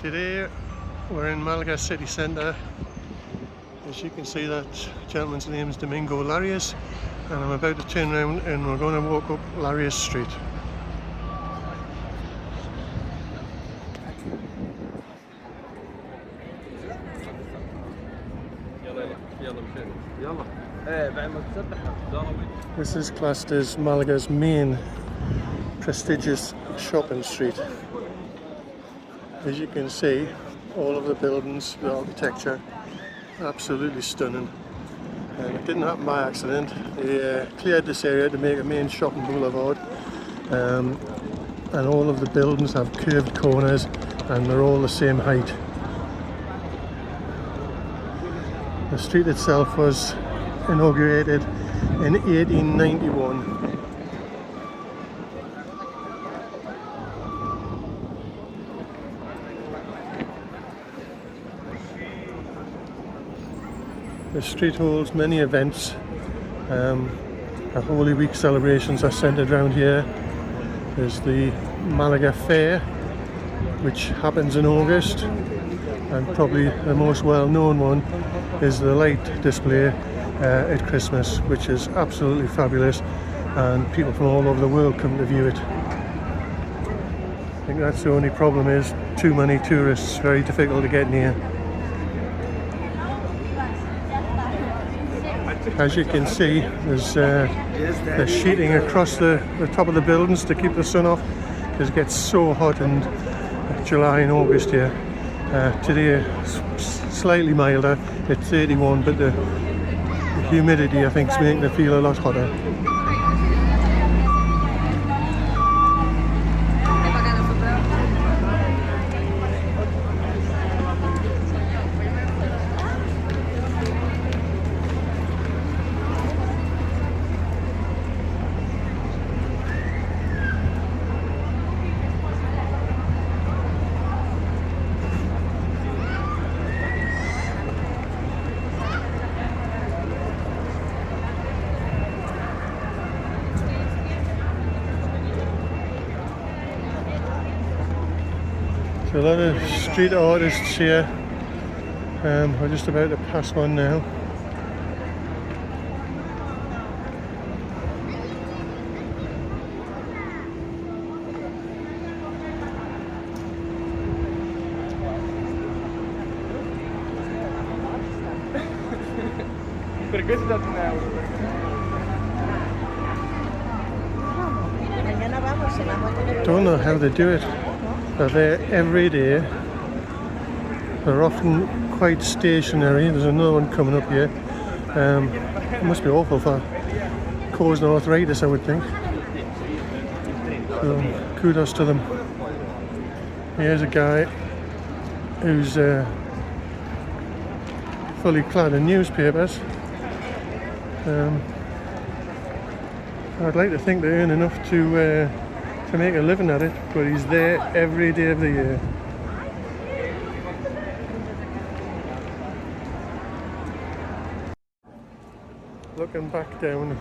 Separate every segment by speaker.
Speaker 1: Today we're in Malaga city centre. As you can see, that gentleman's name is Domingo Larios, and I'm about to turn around and we're going to walk up Larios Street. This is classed as Malaga's main prestigious shopping street. As you can see, all of the buildings, the architecture, absolutely stunning. And it didn't happen by accident. They cleared this area to make a main shopping boulevard, and all of the buildings have curved corners and they're all the same height. The street itself was inaugurated in 1891. The street holds many events. The Holy Week celebrations are centred around here. There's the Málaga Fair, which happens in August, and probably the most well-known one is the light display at Christmas, which is absolutely fabulous, and people from all over the world come to view it. I think that's the only problem, is too many tourists, very difficult to get near. As you can see, there's sheeting across the top of the buildings to keep the sun off, because it gets so hot in July and August here. Today it's slightly milder at 31, but the humidity, I think, is making it feel a lot hotter. A lot of street artists here. We're just about to pass one now. Don't know how they do it. They're there every day. They're often quite stationary. There's another one coming up here. It must be awful for causing arthritis, I would think. So kudos to them. Here's a guy who's fully clad in newspapers. I'd like to think they earn enough to make a living at it, but he's there every day of the year. Looking back down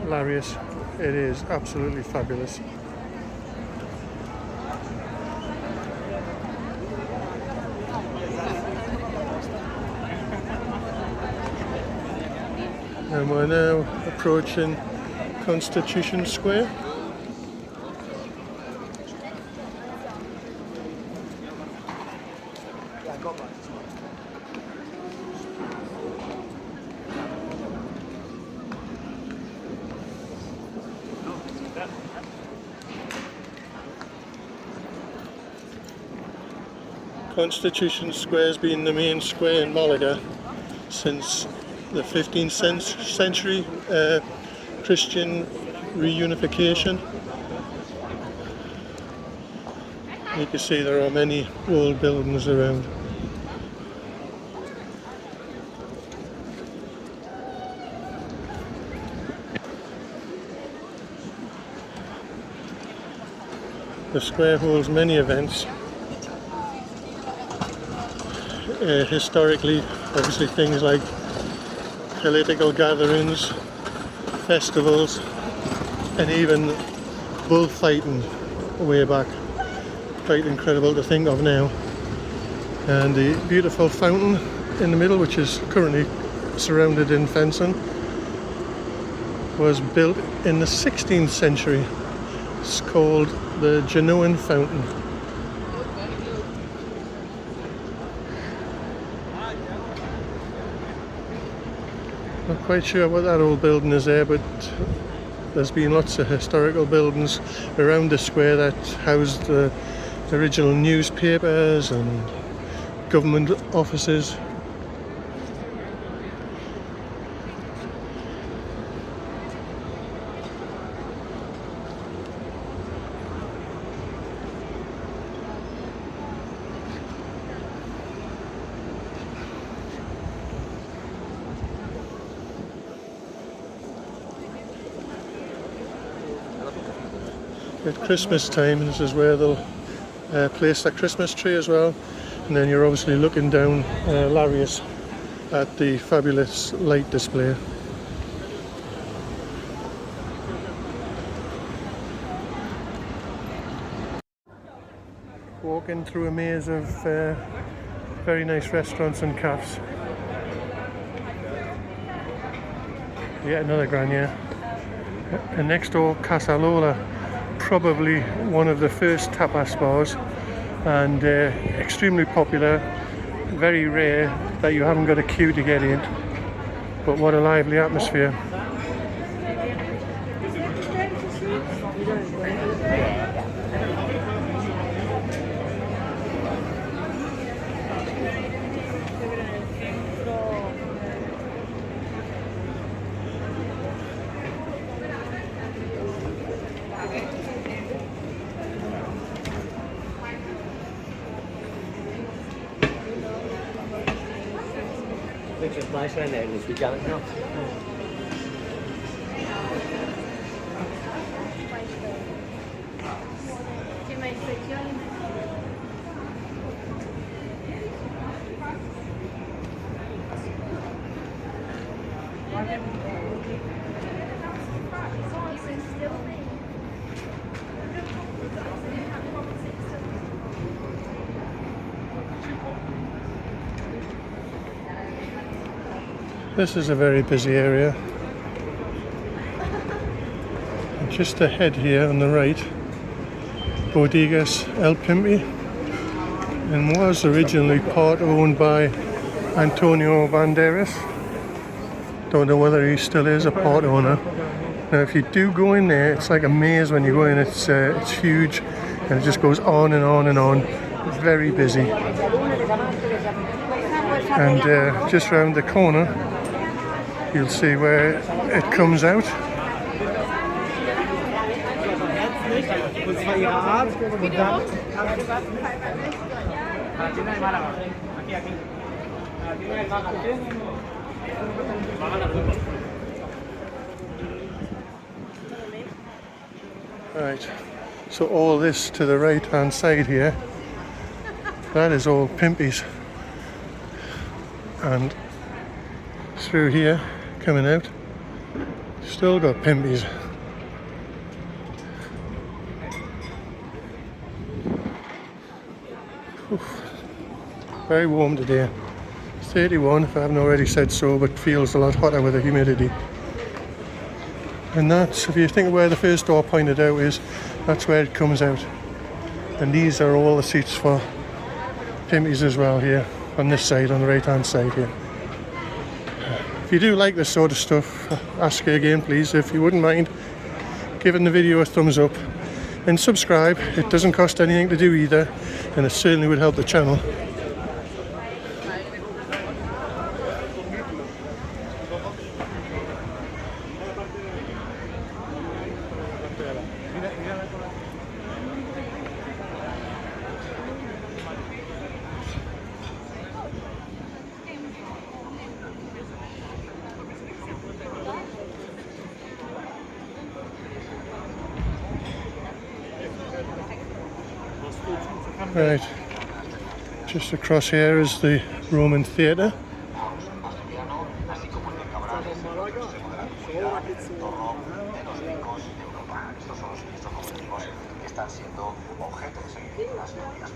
Speaker 1: Larios, it is absolutely fabulous. And we're now approaching Constitution Square. Constitution Square has been the main square in Malaga since the 15th century Christian reunification. You can see there are many old buildings around. The square holds many events. Historically, obviously, things like political gatherings, festivals, and even bullfighting way back. Quite incredible to think of now. And the beautiful fountain in the middle, which is currently surrounded in fencing, was built in the 16th century. It's called the Genoan Fountain. Not quite sure what that old building is there, but there's been lots of historical buildings around the square that housed the original newspapers and government offices. At Christmas time, this is where they'll place the Christmas tree as well, and then you're obviously looking down Larius at the fabulous light display. Walking through a maze of very nice restaurants and cafes. Yet another Grania. And next door, Casa Lola. Probably one of the first tapas bars, and extremely popular. Very rare that you haven't got a queue to get in, but what a lively atmosphere.
Speaker 2: It's nice around there, we got it now.
Speaker 1: This is a very busy area. And just ahead here on the right, Bodegas El Pimpi, and was originally part owned by Antonio Banderas. Don't know whether he still is a part owner. Now if you do go in there, it's like a maze when you go in. It's huge, and it just goes on and on and on. It's very busy. And just round the corner, you'll see where it comes out. Right, so all this to the right hand side here, that is all Pimpies, and through here coming out, still got Pimpies. Oof. Very warm today. 31 if I haven't already said so, but feels a lot hotter with the humidity. And that's, if you think where the first door pointed out is, that's where it comes out. And these are all the seats for Pimpies as well here, on this side, on the right hand side here. If you do like this sort of stuff, ask you again please, if you wouldn't mind giving the video a thumbs up and subscribe. It doesn't cost anything to do either, and it certainly would help the channel. Right, just across here is the Roman Theatre.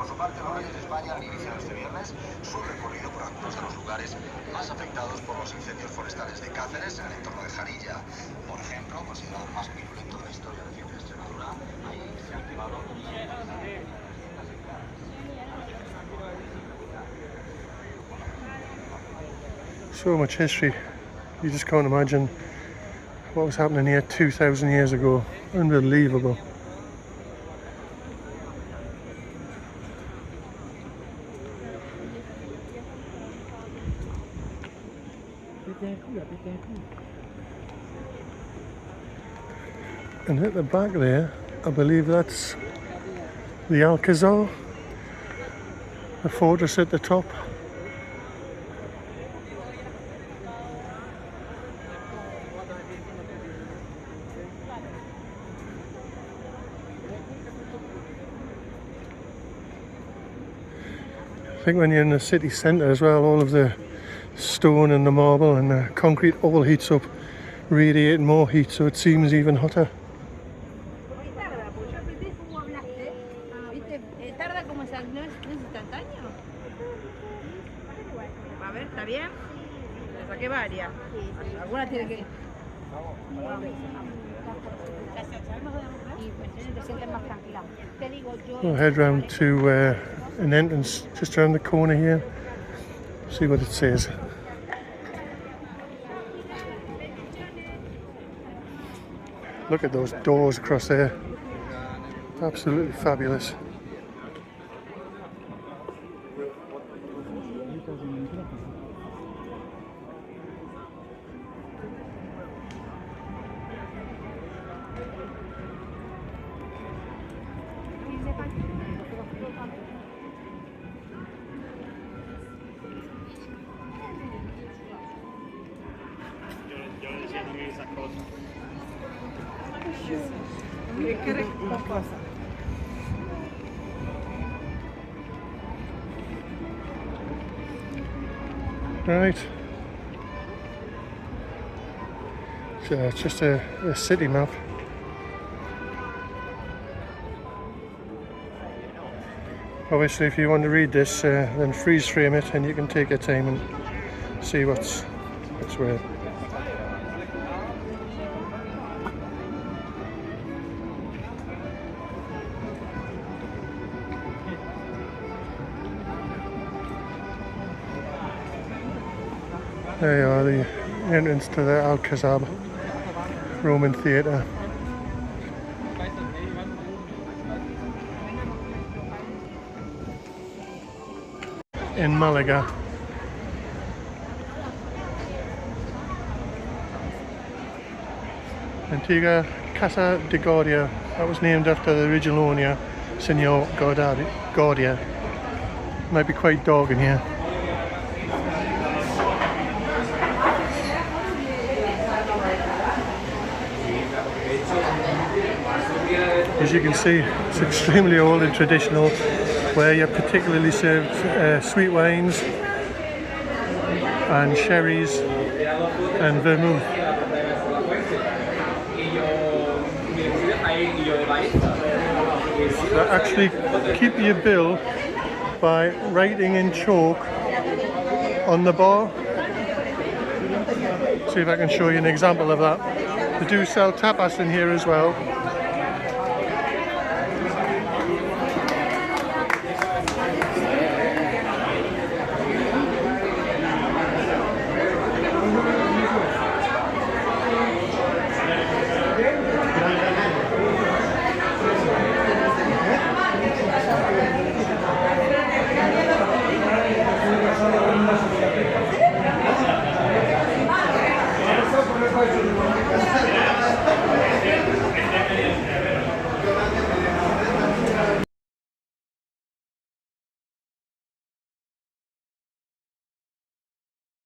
Speaker 3: Por su parte, los Reyes de España al inicio de este viernes su recorrido por algunos de los lugares más afectados por los incendios forestales de Cáceres en el entorno de Jarilla. Por ejemplo, considerado el más virulento de la historia reciente de Extremadura, ahí se ha activado.
Speaker 1: So much history, you just can't imagine what was happening here 2,000 years ago. Unbelievable. And at the back there, I believe that's the Alcazar, the fortress at the top. I think when you're in the city centre as well, all of the stone and the marble and the concrete all heats up, radiating more heat, so it seems even hotter.
Speaker 4: Tarda como no es instantáneo. A ver, ¿está bien? Le saqué varias. Alguna tiene que...
Speaker 1: We'll head round to an entrance just around the corner here, see what it says. Look at those doors across there, absolutely fabulous. Right, so it's just a city map. Obviously, if you want to read this, then freeze frame it and you can take your time and see what's where. There you are, the entrance to the Alcazar Roman Theatre. In Málaga. Antigua Casa de Guardia, that was named after the original owner, Senor Guardia. Might be quite dark in here. As you can see, it's extremely old and traditional, where you particularly served sweet wines and sherries and vermouth. They actually keep your bill by writing in chalk on the bar. See if I can show you an example of that. They do sell tapas in here as well.